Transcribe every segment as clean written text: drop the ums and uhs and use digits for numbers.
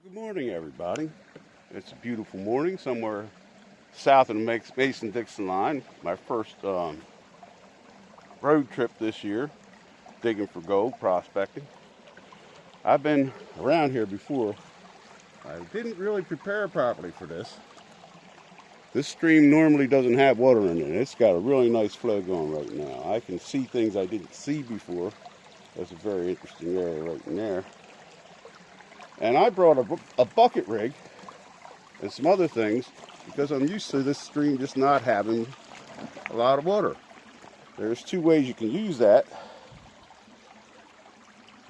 Good morning, everybody. It's a beautiful morning somewhere south of the Mason-Dixon line. My first road trip this year, digging for gold, prospecting. I've been around here before. I didn't really prepare properly for this. This stream normally doesn't have water in it. It's got a really nice flow going right now. I can see things I didn't see before. That's a very interesting area right in there. And I brought a bucket rig and some other things because I'm used to this stream just not having a lot of water. There's two ways you can use that.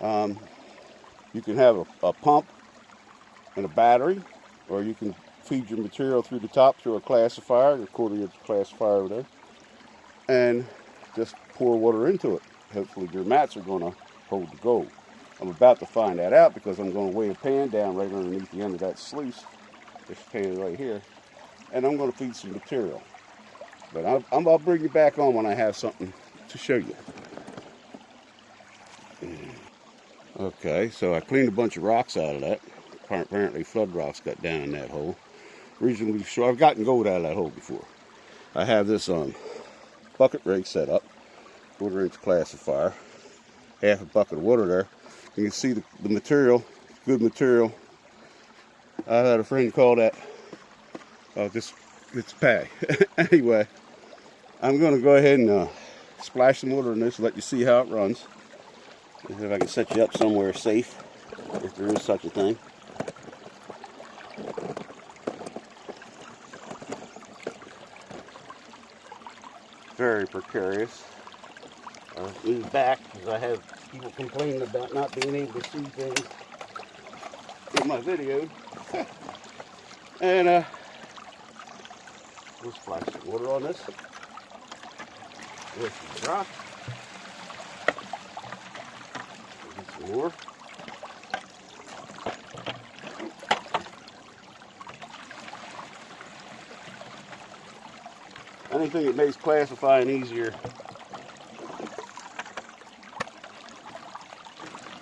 You can have a pump and a battery, or you can feed your material through the top through a classifier, a 1/4-inch classifier over there, and just pour water into it. Hopefully your mats are going to hold the gold. I'm about to find that out because I'm going to weigh a pan down right underneath the end of that sluice, this pan right here, and I'm going to feed some material. But I'll bring you back on when I have something to show you. Okay, so I cleaned a bunch of rocks out of that. Apparently flood rocks got down in that hole. Reasonably sure I've gotten gold out of that hole before. I have this bucket rig set up, 1/4-inch classifier, half a bucket of water there. You can see the material, good material. I had a friend call that, it's pay. Anyway, I'm going to go ahead and splash some water in this and let you see how it runs. See if I can set you up somewhere safe, if there is such a thing. Very precarious. In the back, because I have people complaining about not being able to see things in my video. And we'll splash some water on this with some rock. Get some more. Anything that makes classifying easier,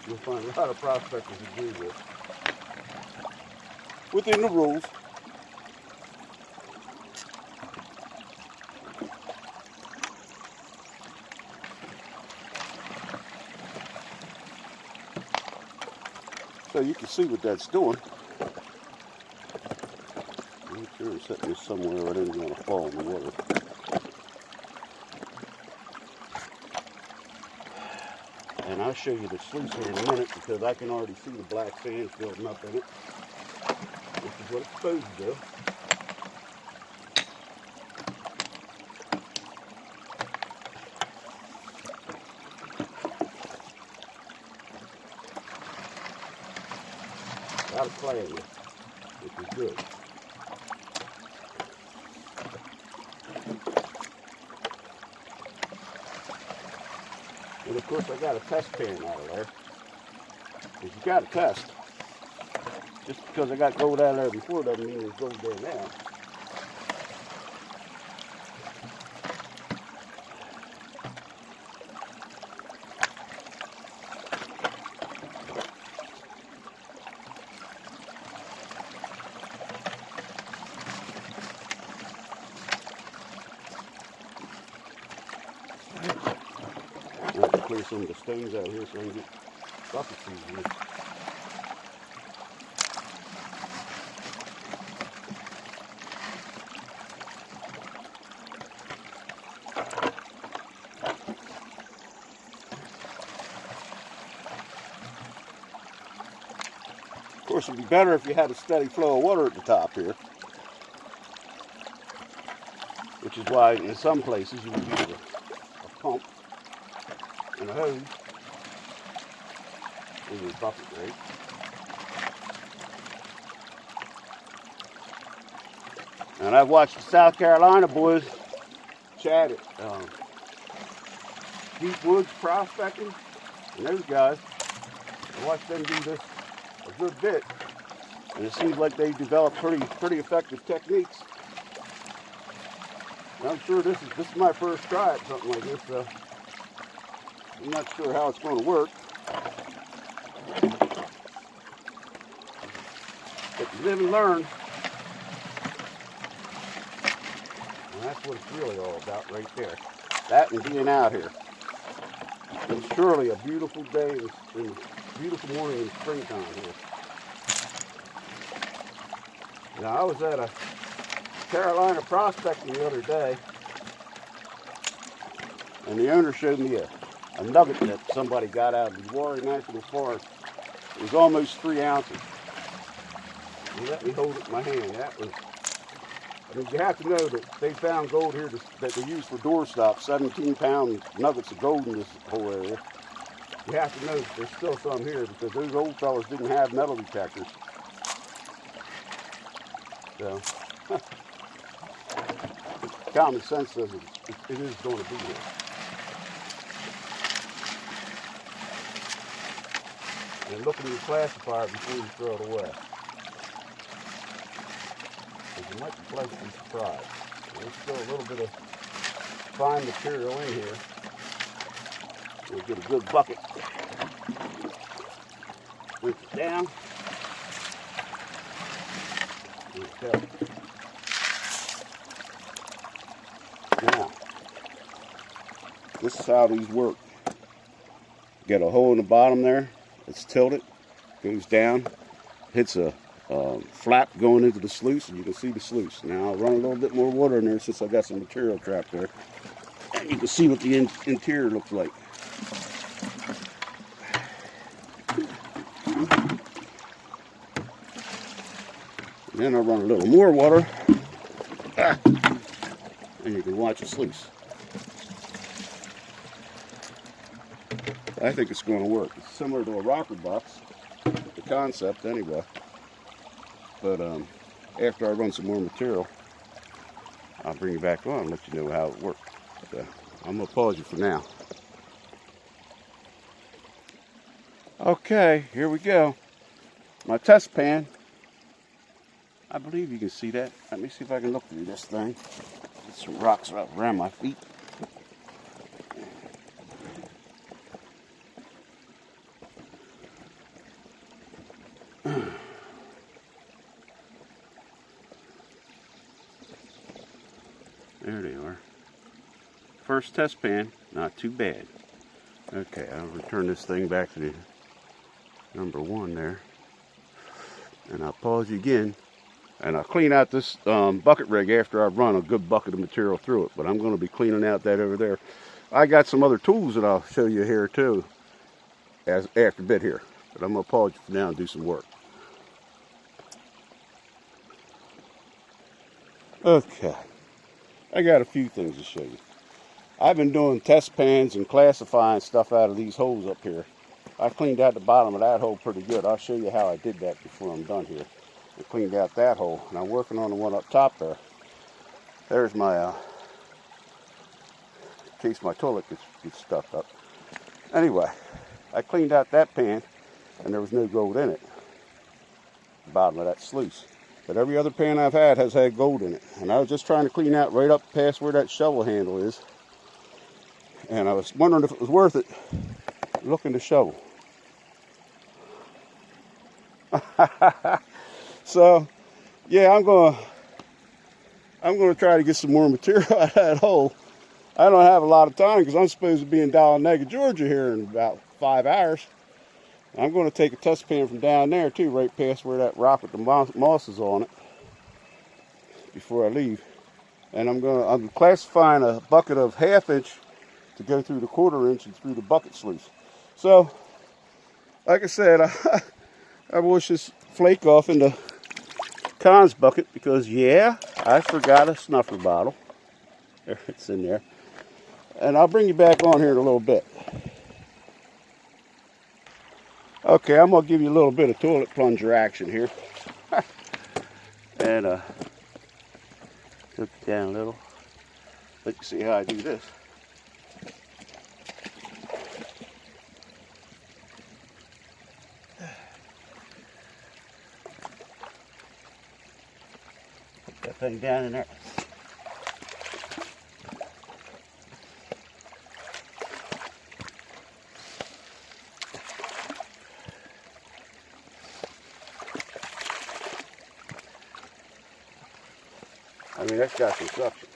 you'll find a lot of prospectors who do this within the rules. So you can see what that's doing. I'm sure I'm setting this somewhere where it isn't going to fall in the water. And I'll show you the sluice here in a minute because I can already see the black sand building up in it. This is what it's supposed to do. Got a clay in it, which is good. And of course I got a test pan out of there. Because you got to test. Just because I got gold out of there before doesn't mean there's gold there now. I have to clear some of the stones out here so I can get buckets easier. Of course, it'd be better if you had a steady flow of water at the top here, which is why in some places you would use a pump and a hose in your bucket rig. And I've watched the South Carolina boys chat at Deep Woods prospecting, and those guys, I watched them do this a good bit, and it seems like they developed pretty effective techniques. And I'm sure this is my first try at something like this, so I'm not sure how it's going to work. But you live and learn. And that's what it's really all about right there. That and being out here. It's surely a beautiful day and beautiful morning in springtime here. Now, I was at a Carolina prospecting the other day, and the owner showed me a nugget that somebody got out of the Warren National Forest. It was almost 3 ounces. He let me hold it in my hand. That was, I mean, you have to know that they found gold here that they use for doorstops, 17-pound nuggets of gold in this whole area. You have to know that there's still some here because those old fellas didn't have metal detectors. So, common sense says it is going to be here. And look at your classifier before you throw it away. Because you might be pleasantly surprised. There's still a little bit of fine material in here. We'll get a good bucket. Rinse it down. Now, this is how these work. Get a hole in the bottom there. It's tilted, goes down, hits a flap going into the sluice, and you can see the sluice. Now I'll run a little bit more water in there since I got some material trapped there. And you can see what the interior looks like. And then I'll run a little more water, and you can watch the sluice. I think it's going to work. It's similar to a rocker box, the concept anyway. But after I run some more material, I'll bring you back on and let you know how it works. So I'm going to pause you for now. Okay, here we go. My test pan. I believe you can see that. Let me see if I can look through this thing. Get some rocks right around my feet. There they are. First test pan, not too bad. Okay, I'll return this thing back to the number 1 there. And I'll pause you again. And I'll clean out this bucket rig after I've run a good bucket of material through it. But I'm going to be cleaning out that over there. I got some other tools that I'll show you here too after a bit here. But I'm going to pause you for now and do some work. Okay. I got a few things to show you. I've been doing test pans and classifying stuff out of these holes up here. I cleaned out the bottom of that hole pretty good. I'll show you how I did that before I'm done here. I cleaned out that hole, and I'm working on the one up top there. There's my, in case my toilet gets stuck up. Anyway, I cleaned out that pan, and there was no gold in it. The bottom of that sluice. But every other pan I've had has had gold in it. And I was just trying to clean out right up past where that shovel handle is. And I was wondering if it was worth it looking to shovel. So, yeah, I'm gonna try to get some more material out of that hole. I don't have a lot of time because I'm supposed to be in Dahlonega, Georgia here in about 5 hours. I'm going to take a test pan from down there too, right past where that rock with the moss is on it, before I leave. And I'm classifying a bucket of 1/2 inch to go through the 1/4 inch and through the bucket sluice. So, like I said, I wash this flake off in the Cons bucket because, yeah, I forgot a snuffer bottle. There, it's in there. And I'll bring you back on here in a little bit. Okay, I'm going to give you a little bit of toilet plunger action here. And look down a little. Let you see how I do this. Put that thing down in there. I mean, that's got some suction.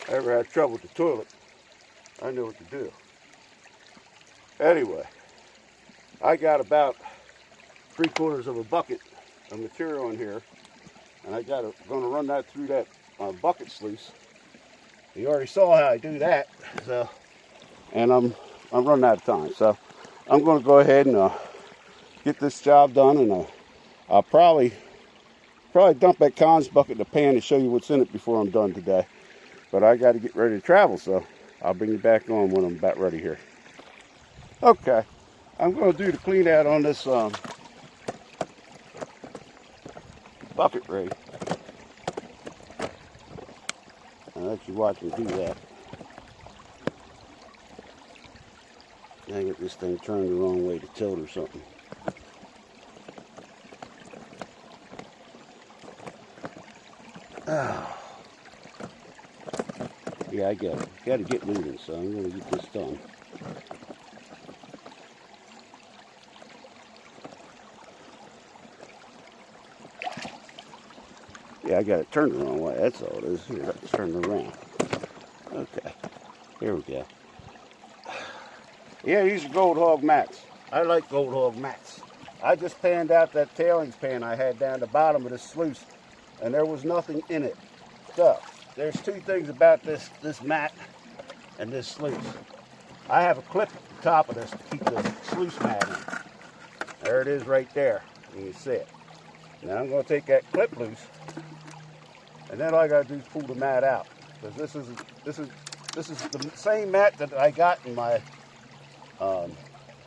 Ever had trouble with the toilet, I know what to do. Anyway, I got about 3/4 of a bucket of material in here, and I going to run that through that bucket sluice. You already saw how I do that, so, and I'm running out of time, so I'm going to go ahead and get this job done, and I'll probably dump that Cons bucket in the pan to show you what's in it before I'm done today. But I got to get ready to travel, so I'll bring you back on when I'm about ready here. Okay, I'm going to do the clean out on this bucket rig. I'll let you watch me do that. I get this thing turned the wrong way to tilt or something. Oh. Yeah, I get it. Got to get moving, so I'm going to get this done. Yeah, I got it turned the wrong way. That's all it is. Here, let's turn it around. Okay, here we go. Yeah, these are Gold Hog mats. I like Gold Hog mats. I just panned out that tailings pan I had down the bottom of this sluice, and there was nothing in it. So, there's two things about this mat and this sluice. I have a clip at the top of this to keep the sluice mat in. There it is right there. You can see it. Now I'm going to take that clip loose, and then all I got to do is pull the mat out, because this is the same mat that I got in my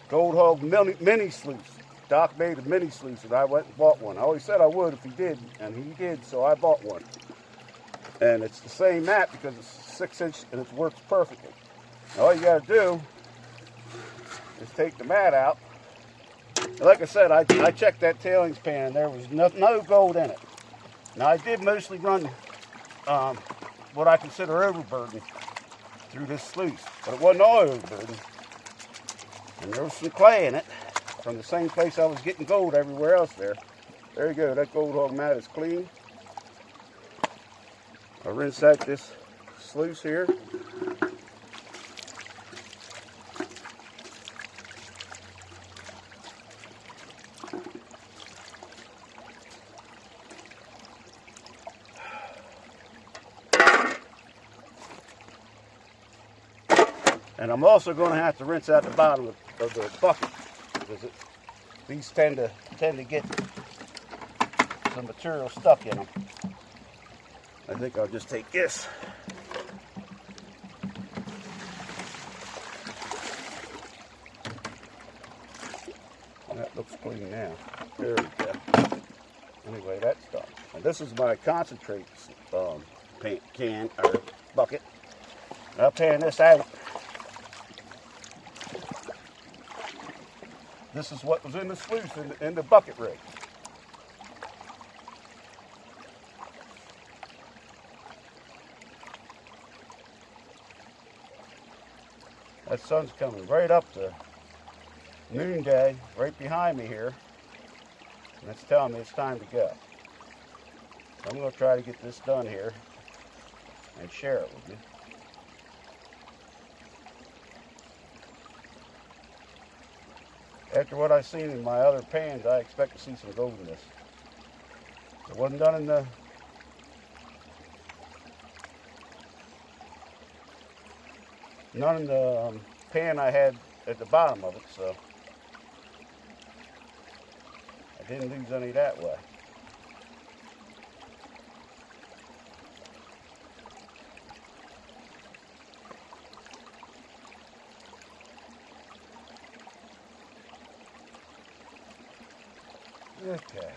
Gold Hog mini sluice. Doc made a mini sluice, and I went and bought one. I always said I would if he did, and he did, so I bought one. And it's the same mat because it's 6-inch and it works perfectly. Now all you got to do is take the mat out. And like I said, I checked that tailings pan. There was no gold in it. Now I did mostly run what I consider overburden through this sluice, but it wasn't all overburden. And there was some clay in it from the same place I was getting gold everywhere else there. There you go. That Gold Hog mat is clean. I rinse out this sluice here. And I'm also going to have to rinse out the bottom of the bucket, because these tend to get some material stuck in them. I think I'll just take this. That looks clean now. There we go. Anyway, that's done. And this is my concentrate can or bucket. I'll pan this out. This is what was in the sluice in the bucket rig. That sun's coming right up to noonday, right behind me here. And it's telling me it's time to go. So I'm going to try to get this done here and share it with you. After what I've seen in my other pans, I expect to see some gold in this. It wasn't done in the pan I had at the bottom of it, so I didn't lose any that way. Okay.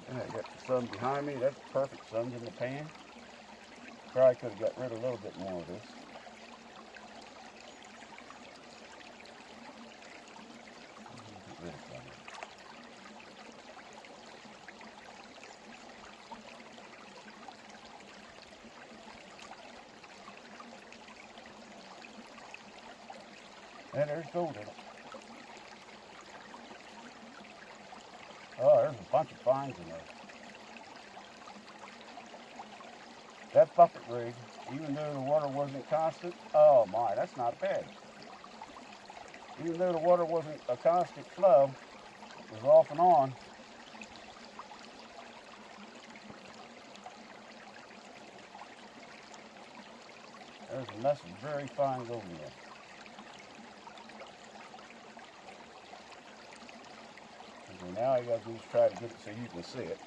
And I got the sun behind me. That's perfect. Sun's in the pan. Probably could have got rid of a little bit more of this. And there's gold in it. Oh, there's a bunch of fines in there. that bucket rig, even though the water wasn't constant, oh my, that's not bad. Even though the water wasn't a constant flow, it was off and on. There's a mess of very fine gold in there. Okay, now I got to just try to get it so you can see it.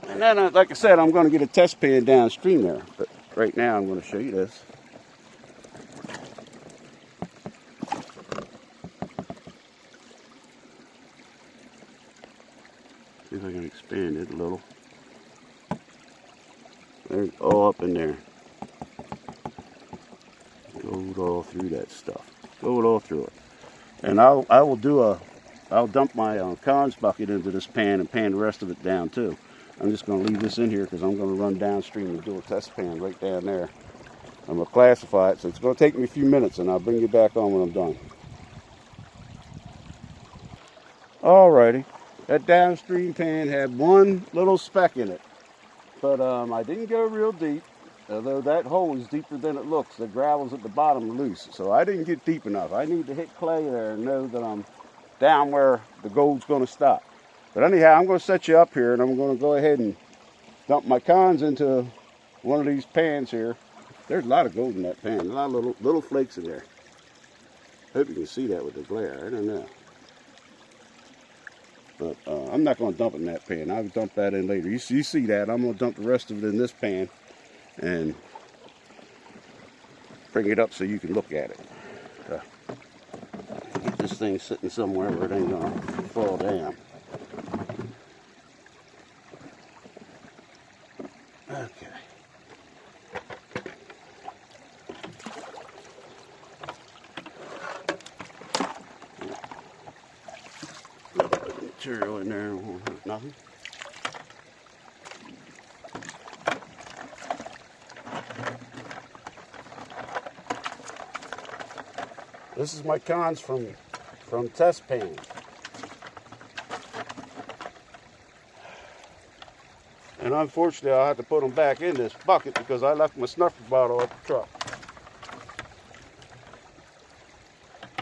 And then, like I said, I'm going to get a test pan downstream there. But right now, I'm going to show you this. See if I can expand it a little. There's all up in there. Gold all through that stuff. Gold all through it. And I'll dump my cons bucket into this pan and pan the rest of it down too. I'm just going to leave this in here because I'm going to run downstream and do a test pan right down there. I'm going to classify it, so it's going to take me a few minutes, and I'll bring you back on when I'm done. Alrighty, that downstream pan had one little speck in it, but I didn't go real deep, although that hole is deeper than it looks. The gravel's at the bottom loose, so I didn't get deep enough. I need to hit clay there and know that I'm down where the gold's going to stop. But anyhow, I'm going to set you up here, and I'm going to go ahead and dump my cons into one of these pans here. There's a lot of gold in that pan, a lot of little flakes in there. Hope you can see that with the glare. I don't know. But I'm not going to dump it in that pan. I'll dump that in later. You see that. I'm going to dump the rest of it in this pan and bring it up so you can look at it. Get this thing sitting somewhere where it ain't going to fall down. Okay. Material in there won't hurt nothing. This is my cons from test pan. And unfortunately, I'll have to put them back in this bucket because I left my snuffer bottle at the truck.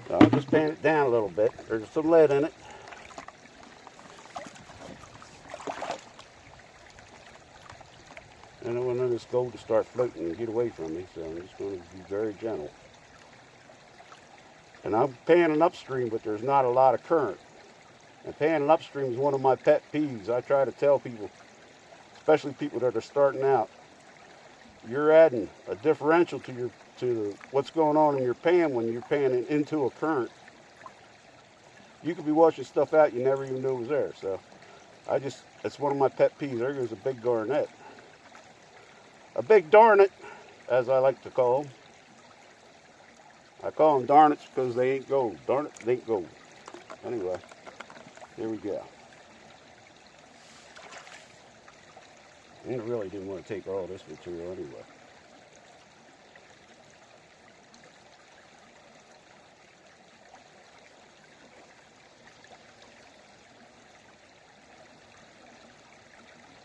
So I'll just pan it down a little bit. There's some lead in it. And I want this gold to start floating and get away from me, so I'm just going to be very gentle. And I'm panning upstream, but there's not a lot of current. And panning upstream is one of my pet peeves. I try to tell people, especially people that are starting out, you're adding a differential to what's going on in your pan when you're panning into a current. You could be washing stuff out you never even knew was there. So that's one of my pet peeves. There goes a big garnet. A big darnet, as I like to call them. I call them darnets because they ain't gold. Darn it, they ain't gold. Anyway, here we go. I really didn't want to take all this material anyway.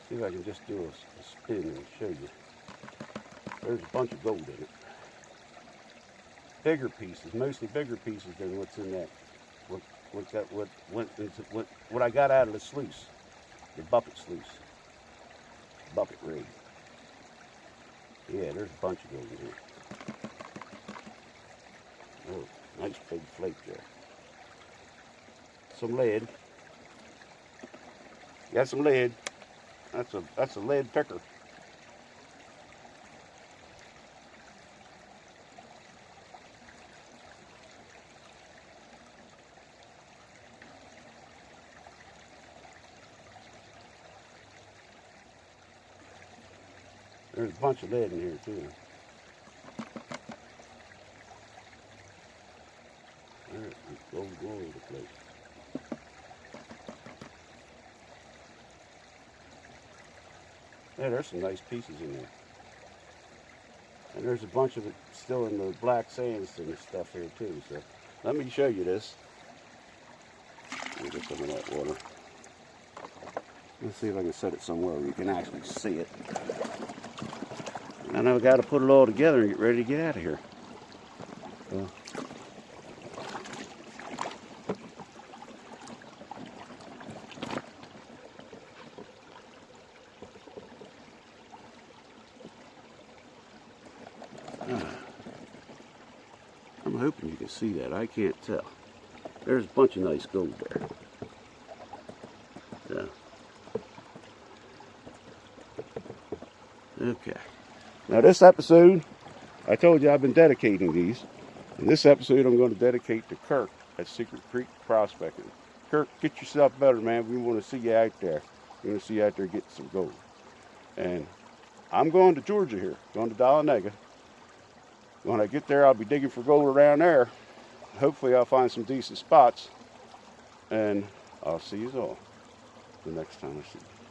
See if I can just do a spin and show you. There's a bunch of gold in it. Bigger pieces, mostly bigger pieces than what's in that. What I got out of the sluice, the bucket sluice, bucket rig. Yeah, there's a bunch of gold in here. Oh, nice big flake there. Some lead. Got some lead. That's a lead picker. There's a bunch of lead in here too. There's gold all over the place. Yeah, there's some nice pieces in there. And there's a bunch of it still in the black sands and stuff here too. So let me show you this. Let me get some of that water. Let's see if I can set it somewhere where you can actually see it. And I've got to put it all together and get ready to get out of here. So. I'm hoping you can see that. I can't tell. There's a bunch of nice gold there. So. Okay. Now this episode, I told you I've been dedicating these. In this episode, I'm going to dedicate to Kirk at Secret Creek Prospecting. Kirk, get yourself better, man. We want to see you out there. We want to see you out there getting some gold. And I'm going to Georgia here, going to Dahlonega. When I get there, I'll be digging for gold around there. Hopefully, I'll find some decent spots. And I'll see you all the next time I see you.